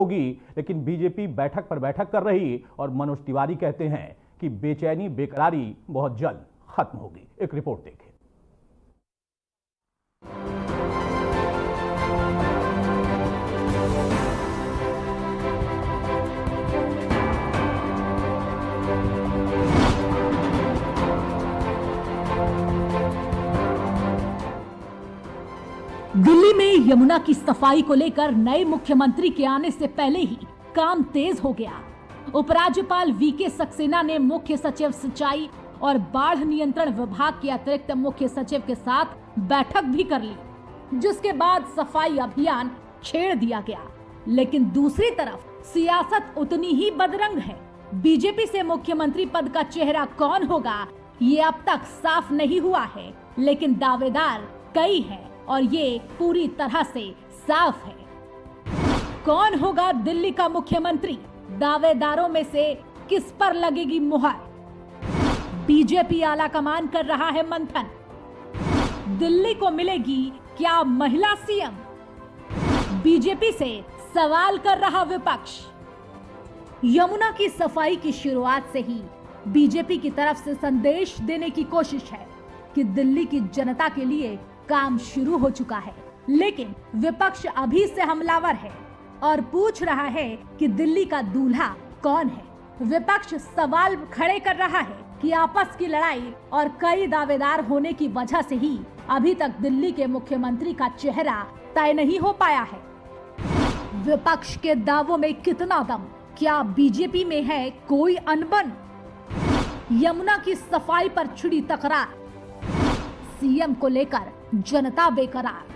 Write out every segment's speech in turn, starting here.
होगी, लेकिन बीजेपी बैठक पर बैठक कर रही और मनोज तिवारी कहते हैं कि बेचैनी बेकरारी बहुत जल्द खत्म होगी। एक रिपोर्ट देखें। दिल्ली में यमुना की सफाई को लेकर नए मुख्यमंत्री के आने से पहले ही काम तेज हो गया। उपराज्यपाल वीके सक्सेना ने मुख्य सचिव सिंचाई और बाढ़ नियंत्रण विभाग के अतिरिक्त मुख्य सचिव के साथ बैठक भी कर ली, जिसके बाद सफाई अभियान छेड़ दिया गया। लेकिन दूसरी तरफ सियासत उतनी ही बदरंग है। बीजेपी से मुख्यमंत्री पद का चेहरा कौन होगा, ये अब तक साफ नहीं हुआ है, लेकिन दावेदार कई हैं और ये पूरी तरह से साफ है। कौन होगा दिल्ली का मुख्यमंत्री? दावेदारों में से किस पर लगेगी मुहर? बीजेपी आला कमान कर रहा है मंथन। दिल्ली को मिलेगी क्या महिला सीएम? बीजेपी से सवाल कर रहा विपक्ष। यमुना की सफाई की शुरुआत से ही बीजेपी की तरफ से संदेश देने की कोशिश है कि दिल्ली की जनता के लिए काम शुरू हो चुका है, लेकिन विपक्ष अभी से हमलावर है और पूछ रहा है कि दिल्ली का दूल्हा कौन है। विपक्ष सवाल खड़े कर रहा है कि आपस की लड़ाई और कई दावेदार होने की वजह से ही अभी तक दिल्ली के मुख्यमंत्री का चेहरा तय नहीं हो पाया है। विपक्ष के दावों में कितना दम? क्या बीजेपी में है कोई अनबन? यमुना की सफाई पर छिड़ी तकरार, सीएम को लेकर जनता बेकरार।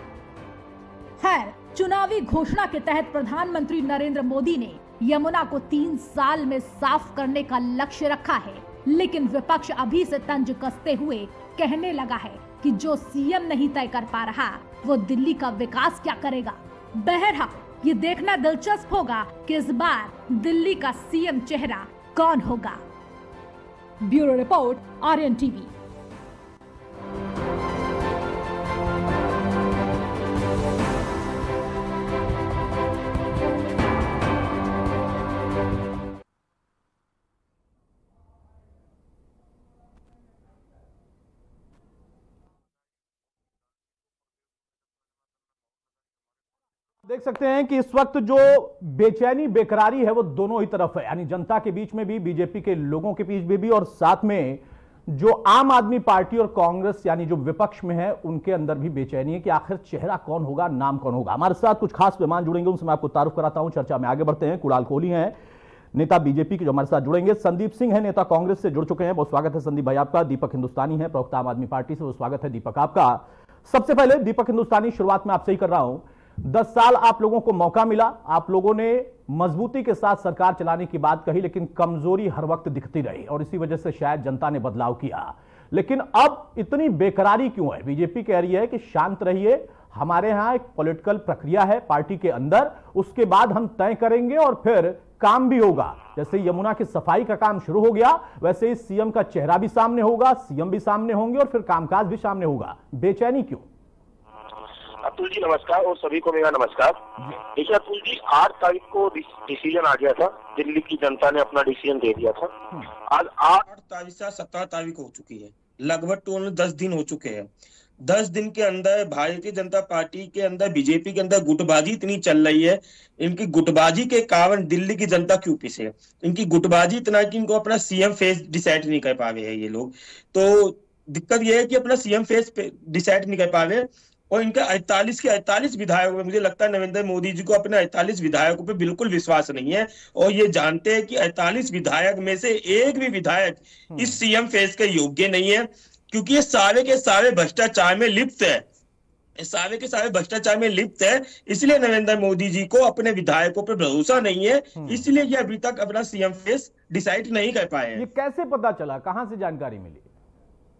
खैर, चुनावी घोषणा के तहत प्रधानमंत्री नरेंद्र मोदी ने यमुना को 3 साल में साफ करने का लक्ष्य रखा है, लेकिन विपक्ष अभी से तंज कसते हुए कहने लगा है कि जो सीएम नहीं तय कर पा रहा, वो दिल्ली का विकास क्या करेगा। बहरहाल ये देखना दिलचस्प होगा कि इस बार दिल्ली का सीएम चेहरा कौन होगा। Bureau report, Aryan TV. देख सकते हैं कि इस वक्त जो बेचैनी बेकरारी है वो दोनों ही तरफ है, यानी जनता के बीच में भी, बीजेपी के लोगों के बीच में भी, और साथ में जो आम आदमी पार्टी और कांग्रेस यानी जो विपक्ष में है उनके अंदर भी बेचैनी है कि आखिर चेहरा कौन होगा, नाम कौन होगा। हमारे साथ कुछ खास मेहमान जुड़ेंगे, उनसे मैं आपको तारुफ कराता हूं। चर्चा में आगे बढ़ते हैं। कुणाल कोहली हैं नेता बीजेपी के जो हमारे साथ जुड़ेंगे। संदीप सिंह है नेता कांग्रेस से जुड़ चुके हैं, बहुत स्वागत है संदीप भाई आपका। दीपक हिंदुस्तानी है प्रवक्ता आम आदमी पार्टी से, वो स्वागत है दीपक आपका। सबसे पहले दीपक हिंदुस्तानी, शुरुआत में आपसे ही कर रहा हूं। 10 साल आप लोगों को मौका मिला, आप लोगों ने मजबूती के साथ सरकार चलाने की बात कही, लेकिन कमजोरी हर वक्त दिखती रही और इसी वजह से शायद जनता ने बदलाव किया। लेकिन अब इतनी बेकरारी क्यों है? बीजेपी कह रही है कि शांत रहिए, हमारे यहां एक पॉलिटिकल प्रक्रिया है पार्टी के अंदर, उसके बाद हम तय करेंगे और फिर काम भी होगा। जैसे यमुना की सफाई का काम शुरू हो गया, वैसे ही सीएम का चेहरा भी सामने होगा, सीएम भी सामने होंगे और फिर कामकाज भी सामने होगा। बेचैनी क्यों? अतुल जी नमस्कार और सभी को मेरा नमस्कार। देखिए अतुल जी, 8 तारीख को डिसीजन आ गया था, दिल्ली की जनता ने अपना डिसीजन दे दिया था। आज 8 तारीख से 17 तारीख हो चुकी है, लगभग 10 दिन हो चुके हैं। 10 दिन के अंदर भारतीय जनता पार्टी के अंदर, बीजेपी के अंदर गुटबाजी इतनी चल रही है। इनकी गुटबाजी के कारण दिल्ली की जनता क्यों पीछे है? इनकी गुटबाजी इतना कि इनको अपना सीएम फेस डिसाइड नहीं कर पा रहे हैं ये लोग। तो दिक्कत यह है कि अपना सीएम फेस डिसाइड नहीं कर पा रहे, और इनके 48 के 48 विधायकों में मुझे लगता है नरेंद्र मोदी जी को अपने 48 विधायकों पे बिल्कुल विश्वास नहीं है, और ये जानते हैं कि 48 विधायक में से एक भी विधायक इस सीएम फेस के योग्य नहीं है, क्योंकि ये सारे के सारे भ्रष्टाचार में लिप्त है, सारे के सारे भ्रष्टाचार में लिप्त है। इसलिए नरेंद्र मोदी जी को अपने विधायकों पर भरोसा नहीं है, इसलिए ये अभी तक अपना सीएम फेस डिसाइड नहीं कर पाए हैं। ये कैसे पता चला, कहां से जानकारी मिली?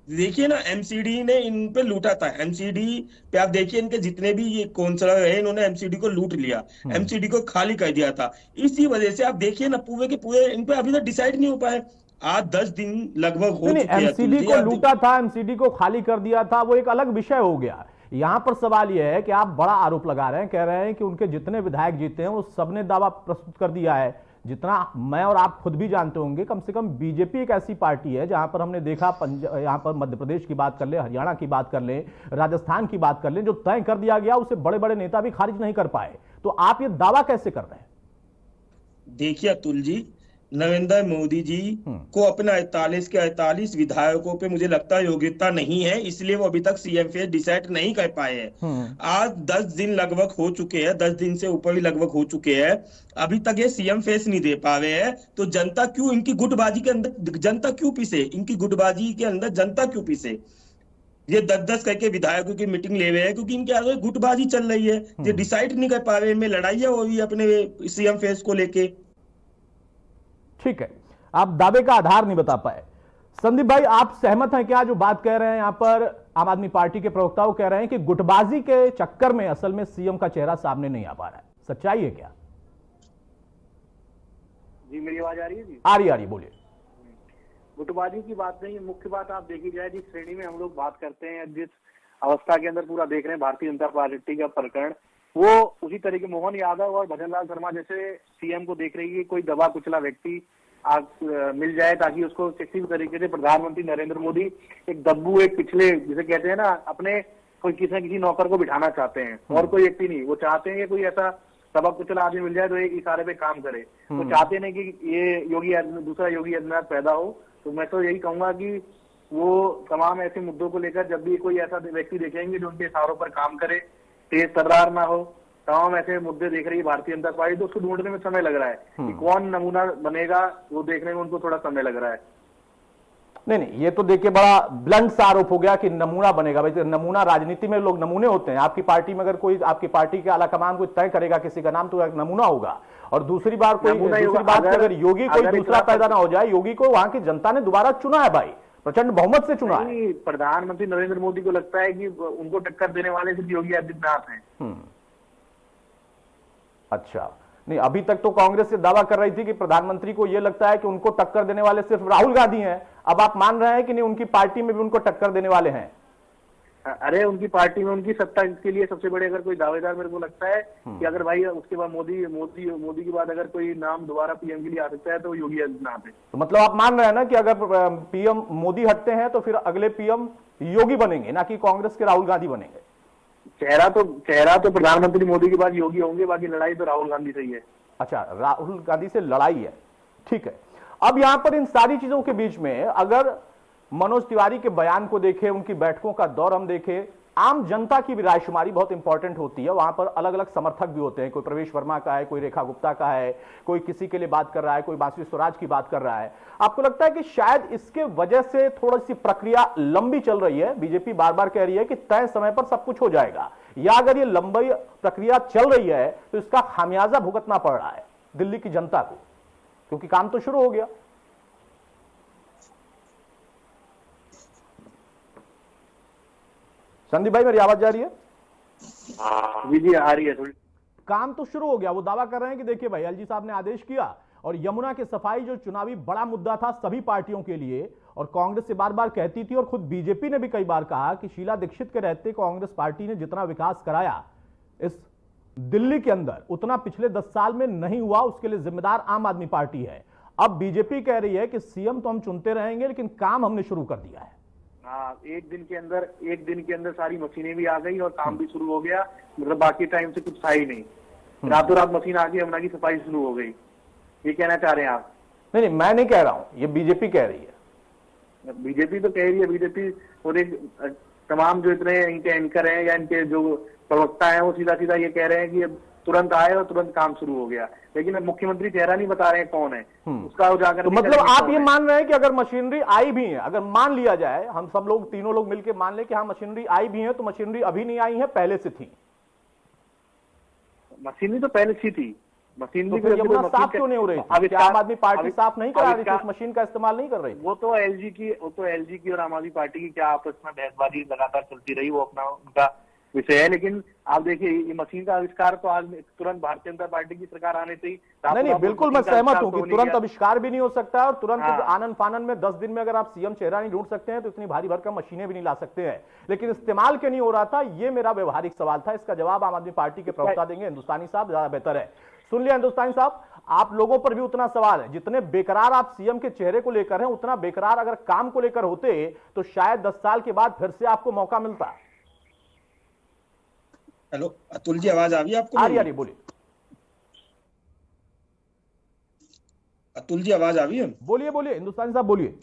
देखिए ना, एमसीडी ने इन पे लूटा था। एमसीडी पे आप देखिए, इनके जितने भी ये काउंसलर है, इन्होंने एमसीडी को लूट लिया, एमसीडी को खाली कर दिया था। इसी वजह से आप देखिए ना, पूरे के पूरे इन पे अभी तक डिसाइड नहीं हो पाए। आज 10 दिन लगभग हो चुके हैं। एमसीडी को लूटा था, एमसीडी को खाली कर दिया था, वो एक अलग विषय हो गया। यहां पर सवाल यह है कि आप बड़ा आरोप लगा रहे हैं, कह रहे हैं कि उनके जितने विधायक जीते हैं वो सबने दावा प्रस्तुत कर दिया है। जितना मैं और आप खुद भी जानते होंगे, कम से कम बीजेपी एक ऐसी पार्टी है जहां पर हमने देखा यहां पर मध्य प्रदेश की बात कर ले, हरियाणा की बात कर ले, राजस्थान की बात कर ले, जो तय कर दिया गया उसे बड़े बड़े नेता भी खारिज नहीं कर पाए। तो आप ये दावा कैसे कर रहे हैं? देखिए अतुल जी, नरेंद्र मोदी जी को अपने 48 के 48 विधायकों पे मुझे लगता है योग्यता नहीं है, इसलिए वो अभी तक सीएम फेस डिसाइड नहीं कर पाए हैं। आज 10 दिन लगभग हो चुके हैं, 10 दिन से ऊपर भी लगभग हो चुके हैं, अभी तक ये सीएम फेस नहीं दे पा रहे हैं। तो जनता क्यों इनकी गुटबाजी के अंदर, जनता क्यों पीसे, इनकी गुटबाजी के अंदर जनता क्यों पीसे? ये 10-10 करके विधायकों की मीटिंग ले रहे हैं क्योंकि इनके आगे गुटबाजी चल रही है, ये डिसाइड नहीं कर पा रहे, इनमें लड़ाइयां हो रही है अपने सीएम फेस को लेके। ठीक है, आप दावे का आधार नहीं बता पाए। संदीप भाई, आप सहमत हैं क्या जो बात कह रहे हैं यहां पर आम आदमी पार्टी के प्रवक्ता कह रहे हैं कि गुटबाजी के चक्कर में असल में सीएम का चेहरा सामने नहीं आ पा रहा है? सच्चाई है क्या? जी मेरी आवाज आ रही है? जी आ रही, बोलिए। गुटबाजी की बात नहीं, मुख्य बात आप देखी जाए जिस श्रेणी में हम लोग बात करते हैं, जिस अवस्था के अंदर पूरा देख रहे हैं भारतीय जनता पार्टी का प्रकरण, वो उसी तरीके मोहन यादव और भजन लाल शर्मा जैसे सीएम को देख रही है कोई दबा कुचला व्यक्ति मिल जाए ताकि उसको किसी भी तरीके से प्रधानमंत्री नरेंद्र मोदी एक दब्बू, एक पिछले जिसे कहते हैं ना, अपने कोई किसी न किसी नौकर को बिठाना चाहते हैं और कोई व्यक्ति नहीं। वो चाहते हैं कि कोई ऐसा दबा कुचला आदमी मिल जाए तो एक इशारे पे काम करे। वो चाहते नहीं कि ये दूसरा योगी आदित्यनाथ पैदा हो। तो मैं तो यही कहूंगा कि वो तमाम ऐसे मुद्दों को लेकर जब भी कोई ऐसा व्यक्ति देखेंगे जो उनके इशारों पर काम करे, तेज तर्रार ना हो, तमाम ऐसे मुद्दे देख रही है भारतीय जनता पार्टी, तो उसको ढूंढने में समय लग रहा है कि कौन नमूना बनेगा, वो देखने में उनको थोड़ा समय लग रहा है। नहीं, ये तो देखिए बड़ा ब्लंट सा आरोप हो गया कि नमूना बनेगा। भाई नमूना, राजनीति में लोग नमूने होते हैं। आपकी पार्टी में अगर कोई, आपकी पार्टी के आला कमान कोई तय करेगा किसी का नाम, तो एक नमूना होगा। और दूसरी बात कि अगर योगी कोई दूसरा पैदा ना हो जाए, योगी को वहां की जनता ने दोबारा चुना है भाई, प्रचंड बहुमत से चुना है। प्रधानमंत्री नरेंद्र मोदी को लगता है कि उनको टक्कर देने वाले सिर्फ योगी आदित्यनाथ हैं। अच्छा, नहीं, अभी तक तो कांग्रेस से दावा कर रही थी कि प्रधानमंत्री को यह लगता है कि उनको टक्कर देने वाले सिर्फ राहुल गांधी हैं। अब आप मान रहे हैं कि नहीं, उनकी पार्टी में भी उनको टक्कर देने वाले हैं? अरे उनकी पार्टी में उनकी सत्ता के लिए सबसे बड़े अगर कोई दावेदार मेरे को लगता है कि अगर भाई उसके बाद मोदी के बाद अगर कोई नाम दोबारा पीएम के लिए आ सकता है तो योगी आदित्यनाथ है। तो मतलब आप मान रहे हैं ना कि अगर पीएम मोदी हटते हैं तो फिर अगले पीएम योगी बनेंगे, ना कि कांग्रेस के राहुल गांधी बनेंगे? चेहरा तो प्रधानमंत्री मोदी के बाद योगी होंगे, बाकी लड़ाई तो राहुल गांधी से ही है। अच्छा, राहुल गांधी से लड़ाई है, ठीक है। अब यहां पर इन सारी चीजों के बीच में अगर मनोज तिवारी के बयान को देखें, उनकी बैठकों का दौर हम देखें, आम जनता की भी रायशुमारी बहुत इंपॉर्टेंट होती है। वहां पर अलग अलग समर्थक भी होते हैं, कोई प्रवेश वर्मा का है, कोई रेखा गुप्ता का है, कोई किसी के लिए बात कर रहा है, कोई बांसुरी स्वराज की बात कर रहा है। आपको लगता है कि शायद इसके वजह से थोड़ी सी प्रक्रिया लंबी चल रही है? बीजेपी बार बार कह रही है कि तय समय पर सब कुछ हो जाएगा, या अगर ये लंबी प्रक्रिया चल रही है तो इसका खामियाजा भुगतना पड़ रहा है दिल्ली की जनता को, क्योंकि काम तो शुरू हो गया। संदीप भाई, मेरी आवाज जा रही है? जी आ रही है थोड़ी। काम तो शुरू हो गया। वो दावा कर रहे हैं कि देखिए भाई, एलजी साहब ने आदेश किया और यमुना की सफाई जो चुनावी बड़ा मुद्दा था सभी पार्टियों के लिए, और कांग्रेस से बार बार कहती थी, और खुद बीजेपी ने भी कई बार कहा कि शीला दीक्षित के रहते कांग्रेस पार्टी ने जितना विकास कराया इस दिल्ली के अंदर उतना पिछले 10 साल में नहीं हुआ। उसके लिए जिम्मेदार आम आदमी पार्टी है। अब बीजेपी कह रही है कि सीएम तो हम चुनते रहेंगे, लेकिन काम हमने शुरू कर दिया है। हाँ, एक दिन के अंदर सारी मशीनें भी आ गई और काम भी शुरू हो गया। मतलब बाकी टाइम से कुछ था ही नहीं, रातों रात मशीन आ गई, यमुना की सफाई शुरू हो गई। ये कहना चाह रहे हैं आप? नहीं, मैं नहीं कह रहा हूं, ये बीजेपी कह रही है। बीजेपी तो कह रही है। बीजेपी और एक तमाम जो इतने इनके एंकर हैं या इनके जो प्रवक्ता हैं वो सीधा सीधा ये कह रहे हैं कि अब तुरंत आए और तुरंत काम शुरू हो गया, लेकिन अब मुख्यमंत्री चेहरा नहीं बता रहे हैं कौन है उसका उजागर। तो मतलब आप ये मान रहे हैं कि अगर मशीनरी आई भी है, अगर मान लिया जाए, हम सब लोग तीनों लोग मिलकर मान ले कि हाँ मशीनरी आई भी है, तो मशीनरी अभी नहीं आई है, पहले से थी? मशीनरी तो पहले से थी। मशीनरी तो यमुना साफ क्यों नहीं हो रही थी? क्या आम आदमी पार्टी साफ नहीं करा रही थी, उस मशीन का इस्तेमाल नहीं कर रही थी? वो तो एलजी की और आम आदमी पार्टी की क्या आपस में बहसबाजी लगातार चलती रही। वो अपना उनका विषय है। लेकिन आप देखिए ये मशीन का आविष्कार तो आज तुरंत भारतीय जनता पार्टी की सरकार आने से ही नहीं, बिल्कुल मैं सहमत हूं कि तुरंत आविष्कार भी नहीं हो सकता है और तुरंत हाँ। आनन फानन में 10 दिन में अगर आप सीएम चेहरा नहीं ढूंढ सकते हैं तो इतनी भारी भरकम मशीनें भी नहीं ला सकते हैं। लेकिन इस्तेमाल क्यों नहीं हो रहा था, ये मेरा व्यवहारिक सवाल था। इसका जवाब आम आदमी पार्टी के प्रवक्ता देंगे, हिंदुस्तानी साहब ज्यादा बेहतर है। सुन लिया हिंदुस्तानी साहब, आप लोगों पर भी उतना सवाल है, जितने बेकरार आप सीएम के चेहरे को लेकर हैं उतना बेकरार अगर काम को लेकर होते तो शायद 10 साल के बाद फिर से आपको मौका मिलता। हेलो अतुल जी, आवाज आ रही है आपको? आ रही, बोलिए। अतुल जी आवाज आ रही है? बोलिए हिंदुस्तानी साहब बोलिए।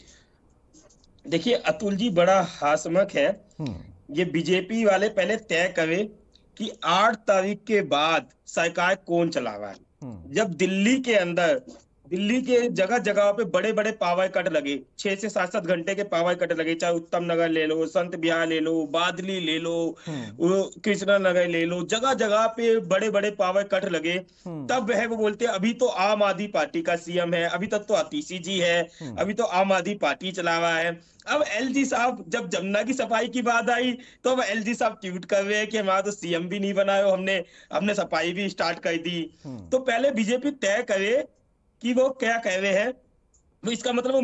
देखिए अतुल जी बड़ा हास्यमक है, ये बीजेपी वाले पहले तय करे कि 8 तारीख के बाद सरकार कौन चला रहा है। जब दिल्ली के जगह जगह पे बड़े बड़े पावर कट लगे, 6 से 7 घंटे के पावर कट लगे, चाहे उत्तम नगर ले लो, संत बिहार ले लो, बादली ले लो, कृष्णा नगर ले लो, जगह जगह पे बड़े बड़े पावर कट लगे, तब वह वो बोलते हैं अभी तो आम आदमी पार्टी का सीएम है, अभी तक तो आतिशी जी है, अभी तो आम आदमी पार्टी चला रहा है। अब एलजी साहब जब जमुना की सफाई की बात आई तो अब एलजी साहब ट्वीट कर रहे हैं कि हमारा तो सीएम भी नहीं बनाया, हमने सफाई भी स्टार्ट कर दी। तो पहले बीजेपी तय करे कि वो क्या कह रहे हैं, वो इसका मतलब वो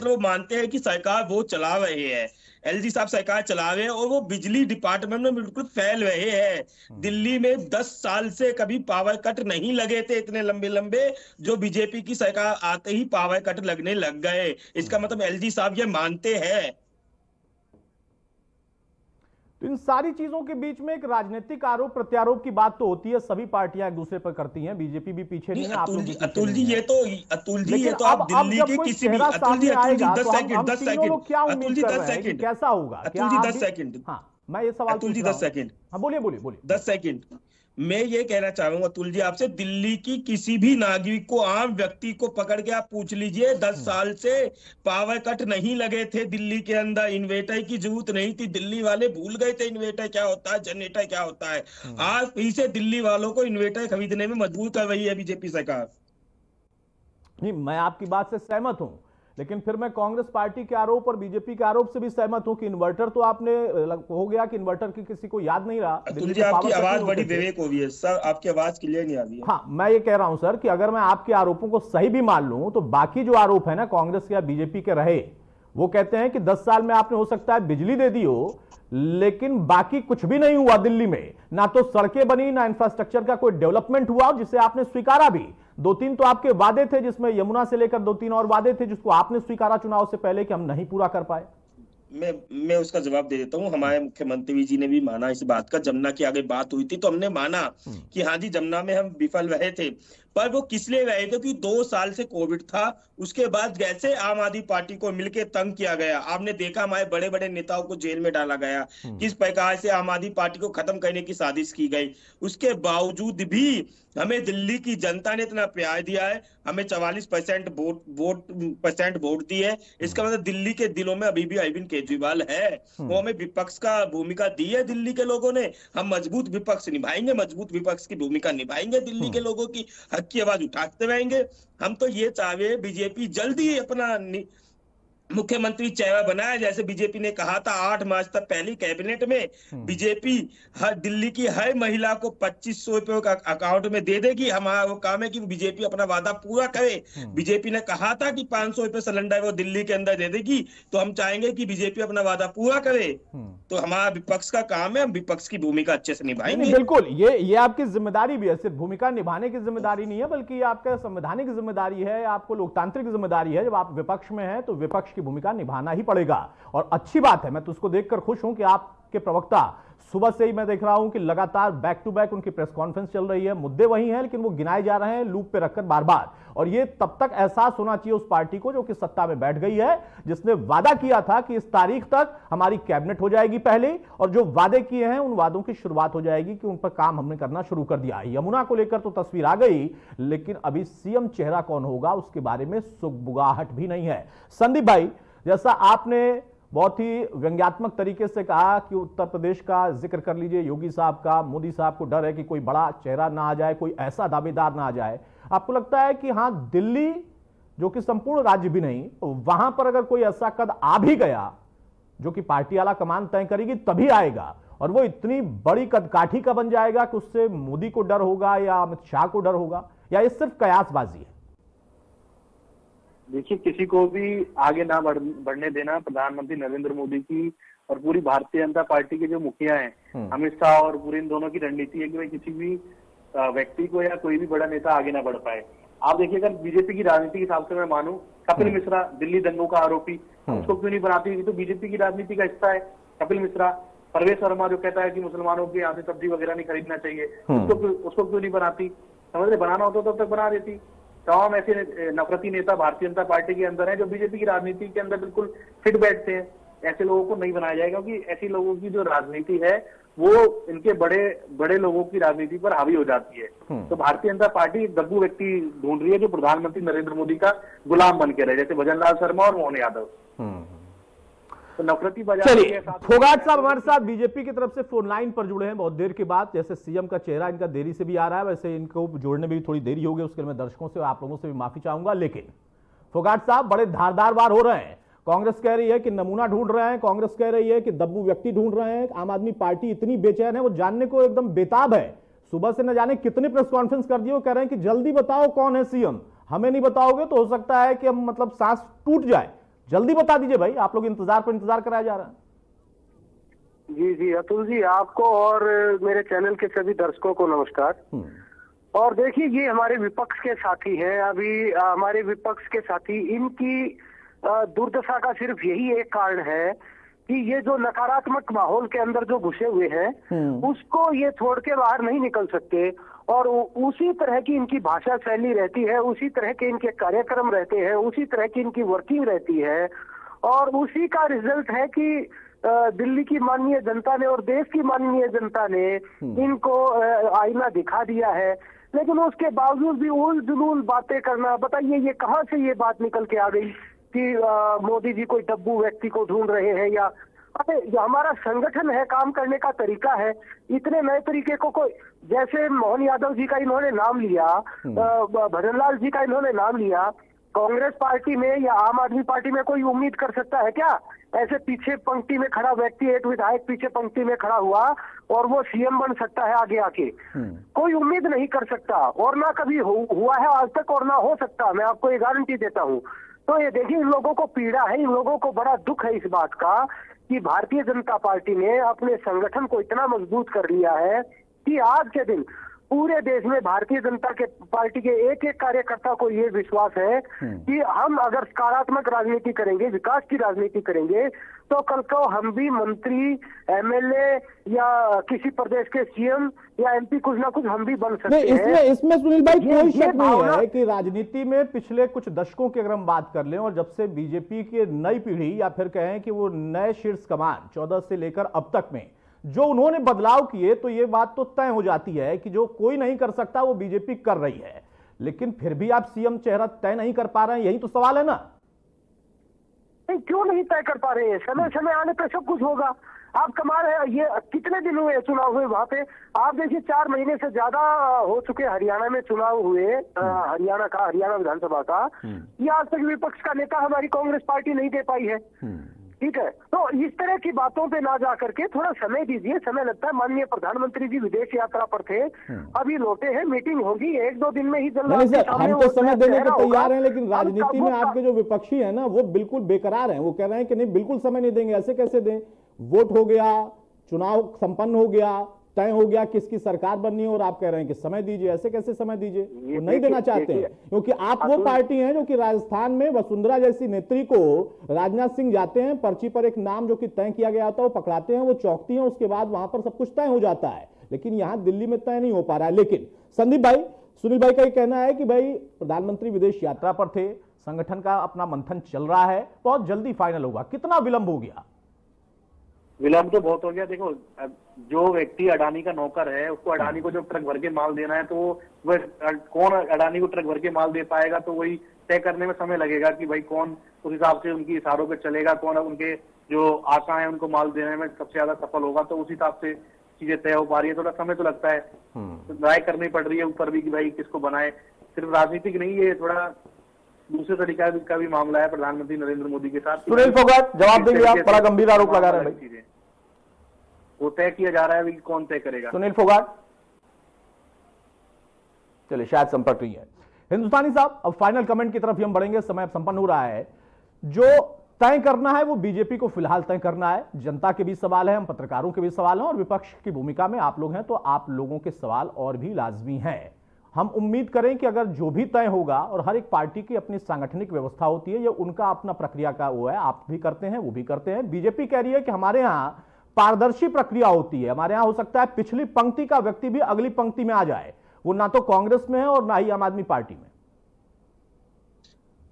मानते हैं कि सरकार वो चला रहे हैं, एलजी साहब सरकार चला रहे हैं और वो बिजली डिपार्टमेंट में बिल्कुल फैल रहे हैं। दिल्ली में 10 साल से कभी पावर कट नहीं लगे थे इतने लंबे लंबे, जो बीजेपी की सरकार आते ही पावर कट लगने लग गए। इसका मतलब एलजी साहब ये मानते हैं। तो इन सारी चीजों के बीच में एक राजनीतिक आरोप प्रत्यारोप की बात तो होती है, सभी पार्टियां एक दूसरे पर करती हैं, बीजेपी भी पीछे नहीं है, आप लोग भी पीछे अतुल जी नहीं ये तो आप दिल्ली के किसी भी Atul ji 10 second 10 second Atul ji 10 second कैसा होगा अतुल जी 10 सेकंड हाँ मैं ये सवाल अतुल जी 10 सेकंड हाँ बोलिए 10 सेकंड मैं ये कहना चाहूंगा अतुल जी आपसे, दिल्ली की किसी भी नागरिक को, आम व्यक्ति को पकड़ के आप पूछ लीजिए, 10 साल से पावर कट नहीं लगे थे दिल्ली के अंदर, इन्वेटर की जरूरत नहीं थी, दिल्ली वाले भूल गए थे इन्वेटर क्या होता है, जनरेटर क्या होता है। आज फिर से दिल्ली वालों को इन्वेटर खरीदने में मजबूर कर रही है बीजेपी सरकार। नहीं, मैं आपकी बात से सहमत हूं, लेकिन फिर मैं कांग्रेस पार्टी के आरोप और बीजेपी के आरोप से भी सहमत हूं कि इन्वर्टर तो आपने हो गया कि इन्वर्टर की किसी को याद नहीं रहा। अतुल जी आपकी आवाज बड़ी विवेक हो रही है सर, आपकी आवाज क्लियर नहीं आ रही है। हाँ मैं ये कह रहा हूं सर कि अगर मैं आपके आरोपों को सही भी मान लूं तो बाकी जो आरोप है ना कांग्रेस या बीजेपी के रहे, वो कहते हैं कि 10 साल में आपने हो सकता है बिजली दे दी हो, लेकिन बाकी कुछ भी नहीं हुआ दिल्ली में, ना तो सड़कें बनी, ना इंफ्रास्ट्रक्चर का कोई डेवलपमेंट हुआ, जिसे आपने स्वीकारा भी। 2-3 तो आपके वादे थे, जिसमें यमुना से लेकर 2-3 और वादे थे जिसको आपने स्वीकारा चुनाव से पहले कि हम नहीं पूरा कर पाए। मैं उसका जवाब दे देता हूँ। हमारे मुख्यमंत्री जी ने भी माना इस बात का, जमुना की आगे बात हुई थी तो हमने माना कि हाँ जी जमुना में हम विफल रहे थे, पर वो किस लिए रहे थे कि 2 साल से कोविड था, उसके बाद कैसे आम आदमी पार्टी को मिलकर तंग किया गया। आपने देखा हमारे बड़े बड़े नेताओं को जेल में डाला गया, किस प्रकार से आम आदमी पार्टी को खत्म करने की साजिश की गई। उसके बावजूद भी हमें दिल्ली की जनता ने इतना प्यार दिया है, हमें 44% वोट दी है। इसका मतलब दिल्ली के दिलों में अभी भी अरविंद केजरीवाल है, वो हमें विपक्ष का भूमिका दी है दिल्ली के लोगों ने। हम मजबूत विपक्ष निभाएंगे, मजबूत विपक्ष की भूमिका निभाएंगे, दिल्ली के लोगों की हक की आवाज उठाते रहेंगे। हम तो ये चाहे बीजेपी जल्दी अपना मुख्यमंत्री चेहरा बनाया, जैसे बीजेपी ने कहा था 8 मार्च तक पहली कैबिनेट में बीजेपी हर दिल्ली की हर महिला को 2500 रुपए का अकाउंट में दे देगी। हमारा वो काम है कि बीजेपी अपना वादा पूरा करे। बीजेपी ने कहा था कि 500 रुपए सिलेंडर वो दिल्ली के अंदर दे देगी, तो हम चाहेंगे कि बीजेपी अपना वादा पूरा करे। तो हमारा विपक्ष का काम है, हम विपक्ष की भूमिका अच्छे से निभाएंगे। बिल्कुल, ये आपकी जिम्मेदारी भी है, सिर्फ भूमिका निभाने की जिम्मेदारी नहीं है, बल्कि आपका संवैधानिक जिम्मेदारी है, आपको लोकतांत्रिक जिम्मेदारी है। जब आप विपक्ष में हैं तो विपक्ष की भूमिका निभाना ही पड़ेगा। और अच्छी बात है, मैं तो उसको देखकर खुश हूं कि आपके प्रवक्ता सुबह से ही मैं देख रहा हूं कि लगातार बैक टू बैक उनकी प्रेस कॉन्फ्रेंस चल रही है, मुद्दे वही हैं लेकिन वो गिनाए जा रहे हैं लूप पे रखकर बार बार। और ये तब तक एहसास होना चाहिए उस पार्टी को जो कि सत्ता में बैठ गई है, जिसने वादा किया था कि इस तारीख तक हमारी कैबिनेट हो जाएगी पहले, और जो वादे किए हैं उन वादों की शुरुआत हो जाएगी कि उन पर काम हमने करना शुरू कर दिया। यमुना को लेकर तो तस्वीर आ गई, लेकिन अभी सीएम चेहरा कौन होगा उसके बारे में सुगबुगाहट भी नहीं है। संदीप भाई, जैसा आपने बहुत ही व्यंग्यात्मक तरीके से कहा कि उत्तर प्रदेश का जिक्र कर लीजिए, योगी साहब का, मोदी साहब को डर है कि कोई बड़ा चेहरा ना आ जाए, कोई ऐसा दावेदार ना आ जाए। आपको लगता है कि हां दिल्ली जो कि संपूर्ण राज्य भी नहीं, वहां पर अगर कोई ऐसा कद आ भी गया जो कि पार्टी आला कमान तय करेगी तभी आएगा, और वो इतनी बड़ी कदकाठी का बन जाएगा कि उससे मोदी को डर होगा या अमित शाह को डर होगा, या ये सिर्फ कयासबाजी है? देखिए, किसी को भी आगे ना बढ़ने देना प्रधानमंत्री नरेंद्र मोदी की और पूरी भारतीय जनता पार्टी के जो मुखिया हैं अमित शाह और पूरी इन दोनों की रणनीति है कि भाई किसी भी व्यक्ति को या कोई भी बड़ा नेता आगे ना बढ़ पाए। आप देखिए, अगर बीजेपी की राजनीति के हिसाब से मैं मानूं, कपिल मिश्रा दिल्ली दंगों का आरोपी, उसको क्यों नहीं बनाती? तो बीजेपी की राजनीति का हिस्सा है कपिल मिश्रा। परवेश वर्मा जो कहता है कि मुसलमानों के यहाँ से सब्जी वगैरह नहीं खरीदना चाहिए, उसको क्यों नहीं बनाती? समझ रहे, बनाना होता तो तब तक बना देती। तमाम ऐसे नफरती नेता भारतीय जनता पार्टी के अंदर हैं जो बीजेपी की राजनीति के अंदर बिल्कुल फिट बैठते हैं। ऐसे लोगों को नहीं बनाया जाएगा, क्योंकि ऐसी लोगों की जो राजनीति है वो इनके बड़े बड़े लोगों की राजनीति पर हावी हो जाती है। तो भारतीय जनता पार्टी एक दब्बू व्यक्ति ढूंढ रही है जो प्रधानमंत्री नरेंद्र मोदी का गुलाम बन के रहे, जैसे भजनलाल शर्मा और मोहन यादव। तो नफरती बाजार। चलिए, फोगाट साहब हमारे साथ बीजेपी की तरफ से फोन लाइन पर जुड़े हैं बहुत देर के बाद। जैसे सीएम का चेहरा इनका देरी से भी आ रहा है, वैसे इनको जोड़ने में भी थोड़ी देरी होगी, उसके लिए मैं दर्शकों से और आप लोगों से भी माफी चाहूंगा। लेकिन फोगाट साहब बड़े धारदार वार हो रहे हैं। कांग्रेस कह रही है कि नमूना ढूंढ रहे हैं, कांग्रेस कह रही है कि दब्बू व्यक्ति ढूंढ रहे हैं, आम आदमी पार्टी इतनी बेचैन है, वो जानने को एकदम बेताब है। सुबह से न जाने कितने प्रेस कॉन्फ्रेंस कर दिए, वो कह रहे हैं कि जल्दी बताओ कौन है सीएम, हमें नहीं बताओगे तो हो सकता है कि हम मतलब सांस टूट जाए, जल्दी बता दीजिए भाई। आप लोग इंतजार पर इंतजार कराया जा रहा है। जी जी अतुल जी, आपको और मेरे चैनल के सभी दर्शकों को नमस्कार। और देखिए, ये हमारे विपक्ष के साथी हैं। अभी हमारे विपक्ष के साथी, इनकी दुर्दशा का सिर्फ यही एक कारण है कि ये जो नकारात्मक माहौल के अंदर जो घुसे हुए हैं उसको ये छोड़ के बाहर नहीं निकल सकते, और उसी तरह की इनकी भाषा शैली रहती है, उसी तरह के इनके कार्यक्रम रहते हैं, उसी तरह की इनकी वर्किंग रहती है, और उसी का रिजल्ट है कि दिल्ली की माननीय जनता ने और देश की माननीय जनता ने इनको आईना दिखा दिया है। लेकिन उसके बावजूद भी उल जुलूल बातें करना, बताइए ये कहाँ से ये बात निकल के आ गई कि मोदी जी कोई डब्बू व्यक्ति को ढूंढ रहे हैं? या अरे हमारा संगठन है, काम करने का तरीका है, इतने नए तरीके को कोई, जैसे मोहन यादव जी का इन्होंने नाम लिया, भजनलाल जी का इन्होंने नाम लिया, कांग्रेस पार्टी में या आम आदमी पार्टी में कोई उम्मीद कर सकता है क्या ऐसे पीछे पंक्ति में खड़ा व्यक्ति, एक विधायक पीछे पंक्ति में खड़ा हुआ और वो सीएम बन सकता है आगे आके? कोई उम्मीद नहीं कर सकता, और ना कभी हुआ है आज तक और ना हो सकता, मैं आपको ये गारंटी देता हूँ। तो ये देखिए, इन लोगों को पीड़ा है, इन लोगों को बड़ा दुख है इस बात का कि भारतीय जनता पार्टी ने अपने संगठन को इतना मजबूत कर लिया है कि आज के दिन पूरे देश में भारतीय जनता के पार्टी के एक एक कार्यकर्ता को ये विश्वास है कि हम अगर सकारात्मक राजनीति करेंगे, विकास की राजनीति करेंगे, तो कल को हम भी मंत्री, एमएलए या किसी प्रदेश के सीएम या एमपी कुछ ना कुछ हम भी बन सकते हैं। इसमें सुनील भाई कोई शक नहीं है कि राजनीति में पिछले कुछ दशकों की अगर हम बात कर लें, और जब से बीजेपी की नई पीढ़ी या फिर कहें कि वो नए शीर्ष कमान 14 से लेकर अब तक में जो उन्होंने बदलाव किए, तो ये बात तो तय हो जाती है कि जो कोई नहीं कर सकता वो बीजेपी कर रही है। लेकिन फिर भी आप सीएम चेहरा तय नहीं कर पा रहे हैं, यही तो सवाल है ना? नहीं, क्यों नहीं तय कर पा रहे हैं? समय समय आने पे सब कुछ होगा। आप कमा रहे हैं, ये कितने दिन हुए चुनाव हुए वहां पे? आप देखिए 4 महीने से ज्यादा हो चुके हरियाणा में चुनाव हुए, हरियाणा विधानसभा का। ये आज तक विपक्ष का नेता हमारी कांग्रेस पार्टी नहीं दे पाई है। ठीक है, तो इस तरह की बातों पे ना जा करके थोड़ा समय दीजिए, समय लगता है। माननीय प्रधानमंत्री जी विदेश यात्रा पर थे, अभी लौटे हैं, मीटिंग होगी 1-2 दिन में ही। हम तो समय देने को तैयार हैं, लेकिन राजनीति में आपके जो विपक्षी है ना, वो बिल्कुल बेकरार हैं। वो कह रहे हैं कि नहीं, बिल्कुल समय नहीं देंगे। ऐसे कैसे दें? वोट हो गया, चुनाव संपन्न हो गया, तय हो गया किसकी सरकार बननी है, और आप कह रहे हैं कि समय दीजिए। ऐसे कैसे समय दीजिए? वो नहीं देना चाहते हैं, क्योंकि आप वो पार्टी हैं जो कि राजस्थान में वसुंधरा जैसी नेत्री को राजनाथ सिंह जाते हैं, पर्ची पर एक नाम जो कि तय किया गया था वो पकड़ाते हैं, वो चौंकती हैं, उसके बाद वहां पर सब कुछ तय हो जाता है। लेकिन यहां दिल्ली में तय नहीं हो पा रहा है। लेकिन संदीप भाई, सुनील भाई का ये कहना है कि भाई प्रधानमंत्री विदेश यात्रा पर थे, संगठन का अपना मंथन चल रहा है, बहुत जल्दी फाइनल होगा। कितना विलंब हो गया? विलंब तो बहुत हो गया। देखो, जो व्यक्ति अडानी का नौकर है, उसको अडानी को जब ट्रक भर के माल देना है, तो वह कौन अडानी को ट्रक भर के माल दे पाएगा, तो वही तय करने में समय लगेगा कि भाई कौन उस हिसाब से उनकी इशारों पे चलेगा, कौन उनके जो आका है उनको माल देने में सबसे ज्यादा सफल होगा। तो उस हिसाब से चीजें तय हो पा रही है। थोड़ा समय तो लगता है, तो राय करनी पड़ रही है ऊपर भी कि भाई किसको बनाए। सिर्फ राजनीतिक नहीं, ये थोड़ा दूसरे तरीका का भी मामला है प्रधानमंत्री नरेंद्र मोदी के साथ। सुनील फोगाट, जवाब देंगे आप? बड़ा गंभीर आरोप लगा रहे हैं भाई। वो तय किया जा रहा है कि कौन तय करेगा। सुनील फोगाट, चलिए शायद संपर्क नहीं है। हिंदुस्तानी साहब, अब फाइनल कमेंट की तरफ ही हम बढ़ेंगे, समय अब संपन्न हो रहा है। जो तय करना है वो बीजेपी को फिलहाल तय करना है। जनता के भी सवाल है, हम पत्रकारों के भी सवाल हैं, और विपक्ष की भूमिका में आप लोग हैं तो आप लोगों के सवाल और भी लाजमी हैं। हम उम्मीद करें कि अगर जो भी तय होगा, और हर एक पार्टी की अपनी सांगठनिक व्यवस्था होती है, ये उनका अपना प्रक्रिया का वो है, आप भी करते हैं वो भी करते हैं। बीजेपी कह रही है कि हमारे यहां पारदर्शी प्रक्रिया होती है, हमारे यहां हो सकता है पिछली पंक्ति का व्यक्ति भी अगली पंक्ति में आ जाए, वो ना तो कांग्रेस में है और ना ही आम आदमी पार्टी में।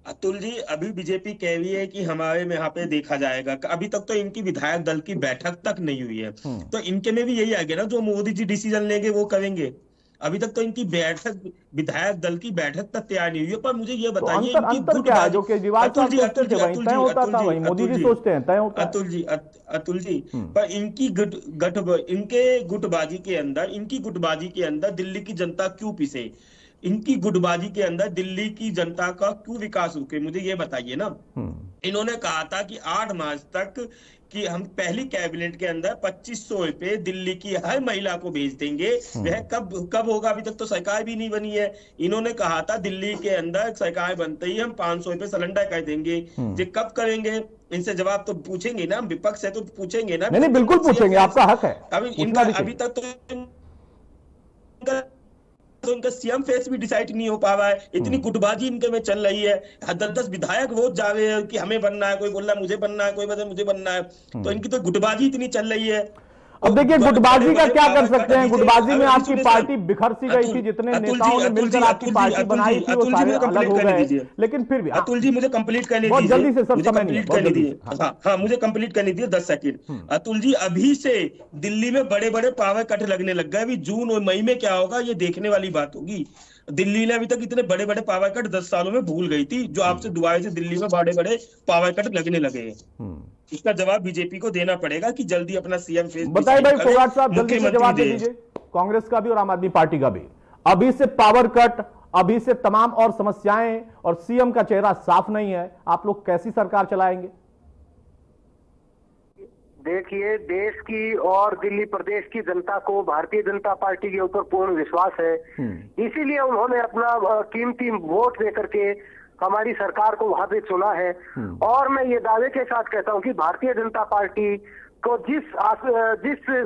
अतुल जी, अभी बीजेपी कह रही है कि हमारे में यहाँ पे देखा जाएगा। अभी तक तो इनकी विधायक दल की बैठक तक नहीं हुई है, तो इनके में भी यही आ गया ना, जो मोदी जी डिसीजन लेंगे वो करेंगे। अभी तक तो इनकी बैठक, विधायक दल की बैठक तक तैयार नहीं हुई है। पर मुझे ये बताइए, तो अंतर क्या है? जो केजरीवाल साहब सोचते थे वही तय होता था, वही मोदी जी सोचते हैं तय होता है। अतुल जी, पर इनके गुटबाजी के अंदर दिल्ली की जनता क्यों पिसे? इनकी गुटबाजी के अंदर दिल्ली की जनता का क्यों विकास रुके? मुझे ये बताइए ना। इन्होंने कहा था कि 8 मार्च तक कि हम पहली कैबिनेट के अंदर 2500 रुपए दिल्ली की हर महिला को भेज देंगे। वह कब होगा? अभी तक तो सरकार भी नहीं बनी है। इन्होंने कहा था दिल्ली के अंदर सरकार बनते ही हम 500 रुपए सिलेंडर कर देंगे। ये कब करेंगे? इनसे जवाब तो पूछेंगे ना, विपक्ष है तो पूछेंगे ना। नहीं, बिल्कुल पूछेंगे, आपका हक है। अभी तक तो इनका सीएम फेस भी डिसाइड नहीं हो पा रहा है। इतनी गुटबाजी इनके में चल रही है। 10-10 विधायक वोट जा रहे हैं कि हमें बनना है, कोई बोल रहा है मुझे बनना है, कोई बोल रहा है मुझे बनना है। तो इनकी तो गुटबाजी इतनी चल रही है। अब देखिए गुटबाजी का क्या कर सकते हैं? गुटबाजी में आपकी पार्टी बिखर सी गई थी, जितने नेताओं ने मिलकर आपकी पार्टी बनाई थी वो सारे अलग हो गए। लेकिन फिर भी अतुल जी मुझे कंप्लीट करने दीजिए, बहुत जल्दी से, सब समय नहीं है। हाँ, मुझे कंप्लीट करने दीजिए 10 सेकंड। अतुल जी, अभी से दिल्ली में बड़े बड़े पावर कट लगने लग गए। अभी जून और मई में क्या होगा ये देखने वाली बात होगी। दिल्ली ने अभी तक इतने बड़े बड़े पावर कट 10 सालों में भूल गई थी, जो आपसे दुआएं से दिल्ली में बड़े बड़े पावर कट लगने लगे हैं। इसका जवाब बीजेपी को देना पड़ेगा कि जल्दी अपना सीएम फेस बताइए भाई फोगाट साहब, जल्दी से जवाब दे दीजिए। कांग्रेस का भी और आम आदमी पार्टी का भी अभी से पावर कट, अभी से तमाम और समस्याएं, और सीएम का चेहरा साफ नहीं है, आप लोग कैसी सरकार चलाएंगे? देखिए, देश की और दिल्ली प्रदेश की जनता को भारतीय जनता पार्टी के ऊपर पूर्ण विश्वास है। इसीलिए उन्होंने अपना कीमती वोट देकर के हमारी सरकार को वहां पे चुना है। और मैं ये दावे के साथ कहता हूं कि भारतीय जनता पार्टी को जिस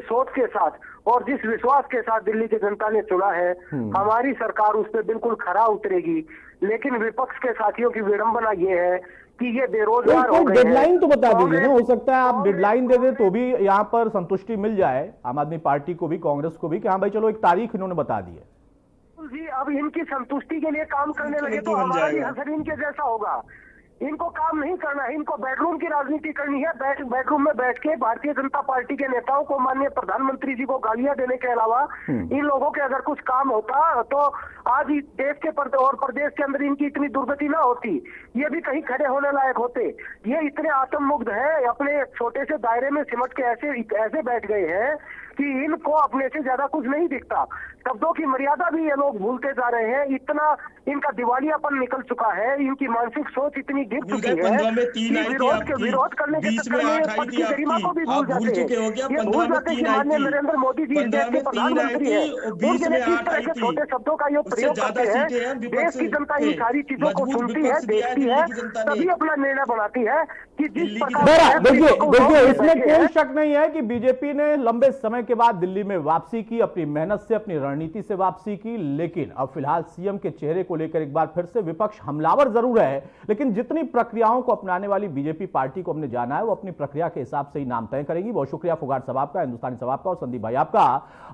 सोच के साथ और जिस विश्वास के साथ दिल्ली की जनता ने चुना है, हमारी सरकार उस पर बिल्कुल खरा उतरेगी। लेकिन विपक्ष के साथियों की विडंबना ये है कि ये बेरोजगार हो गए हैं। डेडलाइन तो बता दीजिए ना, हो सकता है आप डेडलाइन दे दे तो भी यहाँ पर संतुष्टि मिल जाए आम आदमी पार्टी को भी, कांग्रेस को भी, कि हाँ भाई चलो एक तारीख इन्होंने बता दी है। जी, अब इनकी संतुष्टि के लिए काम करने लगे तो हमारा भी असर इनके जैसा होगा। इनको काम नहीं करना है, इनको बेडरूम की राजनीति करनी है। बेडरूम में बैठ के भारतीय जनता पार्टी के नेताओं को, माननीय प्रधानमंत्री जी को गालियां देने के अलावा इन लोगों के अगर कुछ काम होता तो आज देश के और प्रदेश के अंदर इनकी इतनी दुर्गति ना होती। ये भी कहीं खड़े होने लायक होते। ये इतने आत्ममुग्ध है, अपने छोटे से दायरे में सिमट के ऐसे बैठ गए हैं कि इनको अपने से ज्यादा कुछ नहीं दिखता। शब्दों की मर्यादा भी ये लोग भूलते जा रहे हैं। इतना इनका दिवालियापन निकल चुका है, इनकी मानसिक सोच इतनी गिर चुकी है कि विरोध करने के चक्कर में पद की गरिमा को भी भूल जाते हैं। ये भूल जाते हैं कि माननीय नरेंद्र मोदी जी देश के प्रधानमंत्री है, उनके लिए किस तरह के छोटे शब्दों का ये प्रयोग करते हैं। देश की जनता इन सारी चीजों को सुनती है, देखती है, तभी अपना निर्णय बनाती है कि जिस प्रकार। देखिए इसमें कोई शक नहीं है कि बीजेपी ने लंबे समय के बाद दिल्ली में वापसी की, अपनी मेहनत से, अपनी रणनीति से वापसी की। लेकिन अब फिलहाल सीएम के चेहरे को लेकर एक बार फिर से विपक्ष हमलावर जरूर है, लेकिन जितनी प्रक्रियाओं को अपनाने वाली बीजेपी पार्टी को हमने जाना है वो अपनी प्रक्रिया के हिसाब से ही नाम तय करेगी। बहुत शुक्रिया फोगाट साहब आपका, हिंदुस्तानी साहब आपका और संदीप भाई आपका।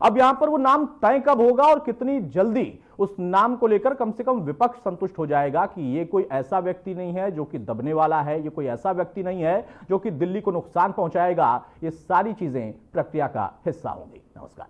अब यहां पर वो नाम तय कब होगा और कितनी जल्दी, उस नाम को लेकर कम से कम विपक्ष संतुष्ट हो जाएगा कि ये कोई ऐसा व्यक्ति नहीं है जो कि दबने वाला है, ये कोई ऐसा व्यक्ति नहीं है जो कि दिल्ली को नुकसान पहुंचाएगा। ये सारी चीजें प्रक्रिया का हिस्सा होंगी। नमस्कार।